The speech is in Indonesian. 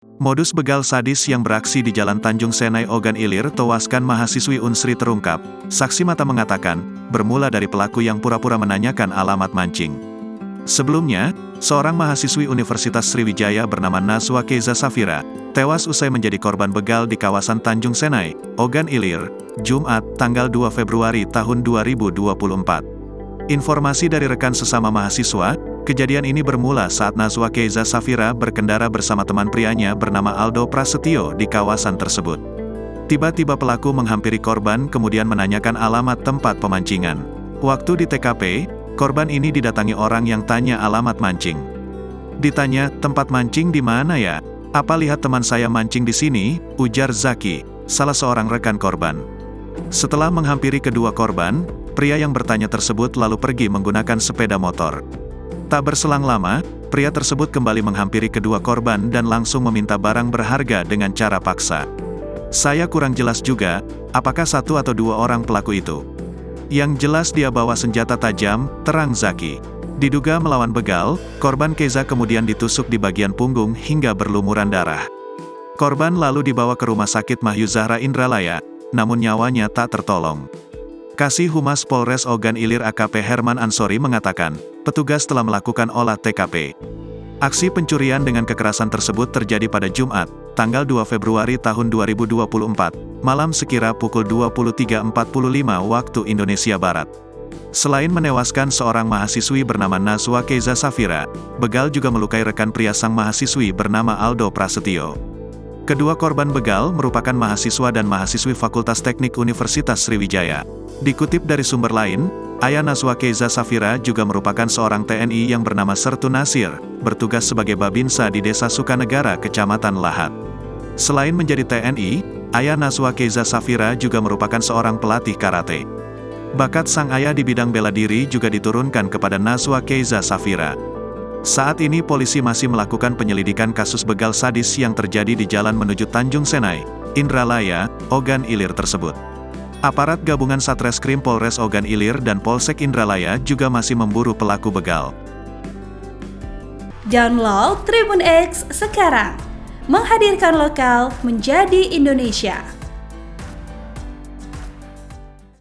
Modus begal sadis yang beraksi di Jalan Tanjung Senai Ogan Ilir tewaskan mahasiswi Unsri terungkap. Saksi mata mengatakan, bermula dari pelaku yang pura-pura menanyakan alamat mancing. Sebelumnya, seorang mahasiswi Universitas Sriwijaya bernama Naswa Keiza Safira, tewas usai menjadi korban begal di kawasan Tanjung Senai, Ogan Ilir, Jumat, tanggal 2 Februari tahun 2024. Informasi dari rekan sesama mahasiswa, kejadian ini bermula saat Naswa Keiza Safira berkendara bersama teman prianya bernama Aldo Prasetyo di kawasan tersebut. Tiba-tiba pelaku menghampiri korban kemudian menanyakan alamat tempat pemancingan. Waktu di TKP, korban ini didatangi orang yang tanya alamat mancing. Ditanya, tempat mancing di mana ya? Apa lihat teman saya mancing di sini? Ujar Zaki, salah seorang rekan korban. Setelah menghampiri kedua korban, pria yang bertanya tersebut lalu pergi menggunakan sepeda motor. Tak berselang lama, pria tersebut kembali menghampiri kedua korban dan langsung meminta barang berharga dengan cara paksa. Saya kurang jelas juga, apakah satu atau dua orang pelaku itu. Yang jelas dia bawa senjata tajam, terang Zaki. Diduga melawan begal, korban Keiza kemudian ditusuk di bagian punggung hingga berlumuran darah. Korban lalu dibawa ke Rumah Sakit Mahyu Zahra Indralaya, namun nyawanya tak tertolong. Kasih Humas Polres Ogan Ilir AKP Herman Ansori mengatakan, petugas telah melakukan olah TKP. Aksi pencurian dengan kekerasan tersebut terjadi pada Jumat, tanggal 2 Februari tahun 2024, malam sekira pukul 23.45 waktu Indonesia Barat. Selain menewaskan seorang mahasiswi bernama Naswa Keiza Safira, begal juga melukai rekan pria sang mahasiswi bernama Aldo Prasetyo. Kedua korban begal merupakan mahasiswa dan mahasiswi Fakultas Teknik Universitas Sriwijaya. Dikutip dari sumber lain, ayah Naswa Keiza Safira juga merupakan seorang TNI yang bernama Sertu Nasir, bertugas sebagai Babinsa di Desa Sukanegara, Kecamatan Lahat. Selain menjadi TNI, ayah Naswa Keiza Safira juga merupakan seorang pelatih karate. Bakat sang ayah di bidang bela diri juga diturunkan kepada Naswa Keiza Safira. Saat ini polisi masih melakukan penyelidikan kasus begal sadis yang terjadi di jalan menuju Tanjung Senai, Indralaya, Ogan Ilir tersebut. Aparat gabungan Satreskrim Polres Ogan Ilir dan Polsek Indralaya juga masih memburu pelaku begal. Download Tribun X sekarang, menghadirkan lokal menjadi Indonesia.